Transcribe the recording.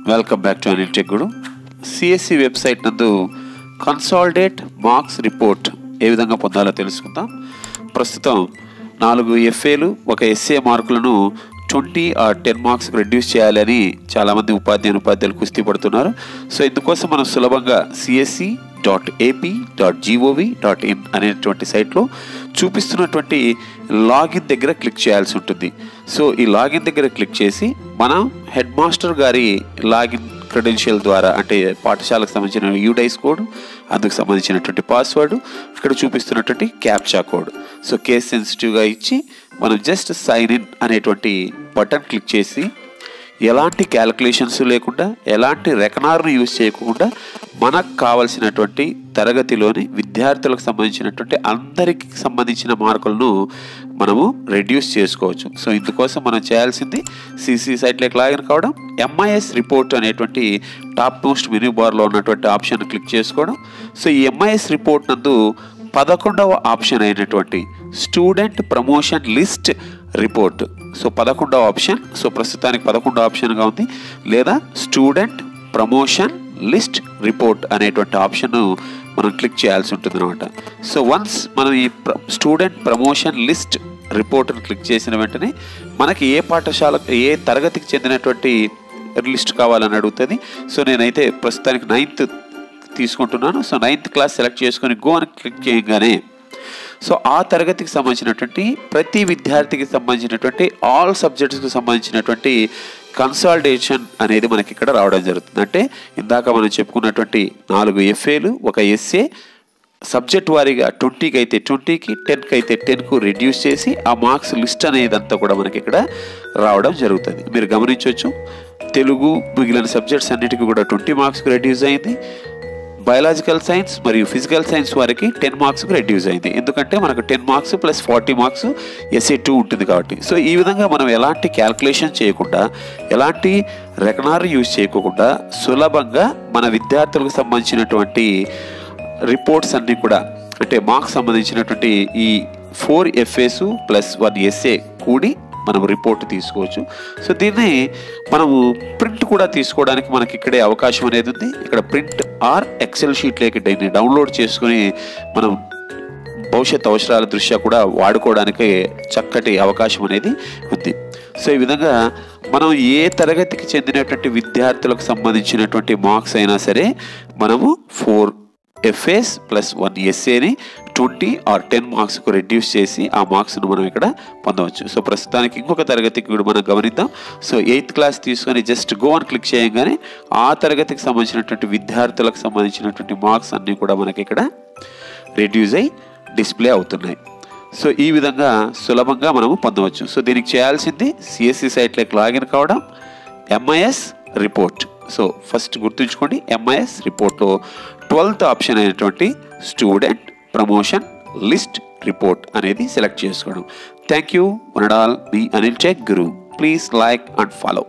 Welcome back to Anil tech Guru. CSC website నందు consolidate marks report ఏ విధంగా పొందాలో తెలుసుకుందాం. ప్రస్తుతం 4 ఎఫ్ఏలు ఒక ఎస్ఏ మార్కులను 20 or 10 మార్క్స్ రెడ్యూస్ చేయాలని చాలామంది ఉపాధ్యాయులు కుస్తీ పడుతున్నారు. సో ఇందుకోసం మనం సులభంగా csc.ap.gov.in అనేటువంటి సైట్లో చూపిస్తున్నటువంటి లాగిన్ దగ్గర క్లిక్ చేయాల్సి ఉంటుంది. సో ఈ లాగిన్ దగ్గర క్లిక్ చేసి మనం హెడ్ మాస్టర్ గారి లాగిన్ క్రెడెన్షియల్ ద్వారా, అంటే పాఠశాలకు సంబంధించిన యూడైస్ కోడ్, అందుకు సంబంధించినటువంటి పాస్వర్డ్, ఇక్కడ చూపిస్తున్నటువంటి క్యాప్చా కోడ్. సో కేస్ సెన్సిటివ్గా ఇచ్చి మనం జస్ట్ సైన్ ఇన్ అనేటువంటి బటన్ క్లిక్ చేసి ఎలాంటి క్యాలిక్యులేషన్స్ లేకుండా, ఎలాంటి రెకనార్ను యూజ్ చేయకుండా మనకు కావలసినటువంటి తరగతిలోని విద్యార్థులకు సంబంధించినటువంటి అందరికి సంబంధించిన మార్కులను మనము రెడ్యూస్ చేసుకోవచ్చు. సో ఇందుకోసం మనం చేయాల్సింది సిసి సైట్లోకి లాగిన్ కావడం, ఎంఐఎస్ రిపోర్ట్ అనేటువంటి టాప్ మోస్ట్ మెనూ బార్లో ఉన్నటువంటి ఆప్షన్ క్లిక్ చేసుకోవడం. సో ఈ ఎంఐఎస్ రిపోర్ట్ నందు 11వ ఆప్షన్ అయినటువంటి student promotion list report. So 11వ ఆప్షన్, సో ప్రస్తుతానికి 11వ ఆప్షన్గా ఉంది, లేదా స్టూడెంట్ ప్రమోషన్ లిస్ట్ రిపోర్ట్ అనేటువంటి ఆప్షన్ను మనం క్లిక్ చేయాల్సి ఉంటుంది అనమాట. సో వన్స్ మనం ఈ స్టూడెంట్ ప్రమోషన్ లిస్ట్ రిపోర్ట్ని క్లిక్ చేసిన వెంటనే మనకి ఏ పాఠశాల, ఏ తరగతికి చెందినటువంటి లిస్ట్ కావాలని అడుగుతుంది. సో నేనైతే ప్రస్తుతానికి 9th తీసుకుంటున్నాను. సో 9th క్లాస్ సెలెక్ట్ చేసుకొని గో అని క్లిక్ చేయగానే సో ఆ తరగతికి సంబంధించినటువంటి ప్రతి విద్యార్థికి సంబంధించినటువంటి ఆల్ సబ్జెక్ట్స్కి సంబంధించినటువంటి కన్సాలిడేషన్ అనేది మనకి ఇక్కడ రావడం జరుగుతుంది. అంటే ఇందాక మనం చెప్పుకున్నటువంటి 4 ఎఫ్ఏలు ఒక ఎస్ఏ సబ్జెక్ట్ వారీగా 20కి అయితే 20కి, 10కి అయితే 10కు రెడ్యూస్ చేసి ఆ మార్క్స్ లిస్ట్ అనేదంతా కూడా మనకి ఇక్కడ రావడం జరుగుతుంది. మీరు గమనించవచ్చు, తెలుగు మిగిలిన సబ్జెక్ట్స్ అన్నిటికీ కూడా 20 మార్క్స్కి రెడ్యూస్ అయింది. బయాలజికల్ సైన్స్ మరియు ఫిజికల్ సైన్స్ వారికి 10 మార్క్స్కి రెడ్యూస్ అయింది. ఎందుకంటే మనకు 10 మార్క్స్ ప్లస్ 40 మార్క్స్ ఎస్ఏ2 ఉంటుంది కాబట్టి. సో ఈ విధంగా మనం ఎలాంటి క్యాల్కులేషన్ చేయకుండా, ఎలాంటి రెకనార్ యూజ్ చేయకుండా సులభంగా మన విద్యార్థులకు సంబంధించినటువంటి రిపోర్ట్స్ అన్నీ కూడా, అంటే మార్క్స్ సంబంధించినటువంటి ఈ 4 ఎఫ్ఏస్ ప్లస్ 1 ఎస్ఏ కూడి మనం రిపోర్ట్ తీసుకోవచ్చు. సో దీన్ని మనము ప్రింట్ కూడా తీసుకోవడానికి మనకి ఇక్కడే అవకాశం అనేది ఉంది. ఇక్కడ ప్రింట్ ఆర్ ఎక్సెల్ షీట్లోకి దీన్ని డౌన్లోడ్ చేసుకుని మనం భవిష్యత్ అవసరాల దృష్ట్యా కూడా వాడుకోవడానికి చక్కటి అవకాశం అనేది ఉంది. సో ఈ విధంగా మనం ఏ తరగతికి చెందినటువంటి విద్యార్థులకు సంబంధించినటువంటి మార్క్స్ అయినా సరే మనము 4 ఎఫ్ఏస్ ప్లస్ 1 ఎస్ఏని 20 or 10 మార్క్స్కు రెడ్యూస్ చేసి ఆ మార్క్స్ను మనం ఇక్కడ పొందవచ్చు. సో ప్రస్తుతానికి ఇంకొక తరగతికి కూడా మనం గమనిద్దాం. సో 8th క్లాస్ తీసుకొని జస్ట్ గో అని క్లిక్ చేయగానే ఆ తరగతికి సంబంధించినటువంటి విద్యార్థులకు సంబంధించినటువంటి మార్క్స్ అన్నీ కూడా మనకి ఇక్కడ రెడ్యూస్ అయ్యి డిస్ప్లే అవుతున్నాయి. సో ఈ విధంగా సులభంగా మనము పొందవచ్చు. సో దీనికి చేయాల్సింది సిఎస్సి సైట్లోకి లాగిన్ కావడం, ఎంఐఎస్ రిపోర్ట్. సో ఫస్ట్ గుర్తుంచుకోండి, ఎంఐఎస్ రిపోర్ట్లో 12th ఆప్షన్ అయినటువంటి స్టూడెంట్ ప్రమోషన్ లిస్ట్ రిపోర్ట్ అనేది సెలెక్ట్ చేసుకోవడం. Thank you. One and all, me Anil tech Guru. Please like and follow.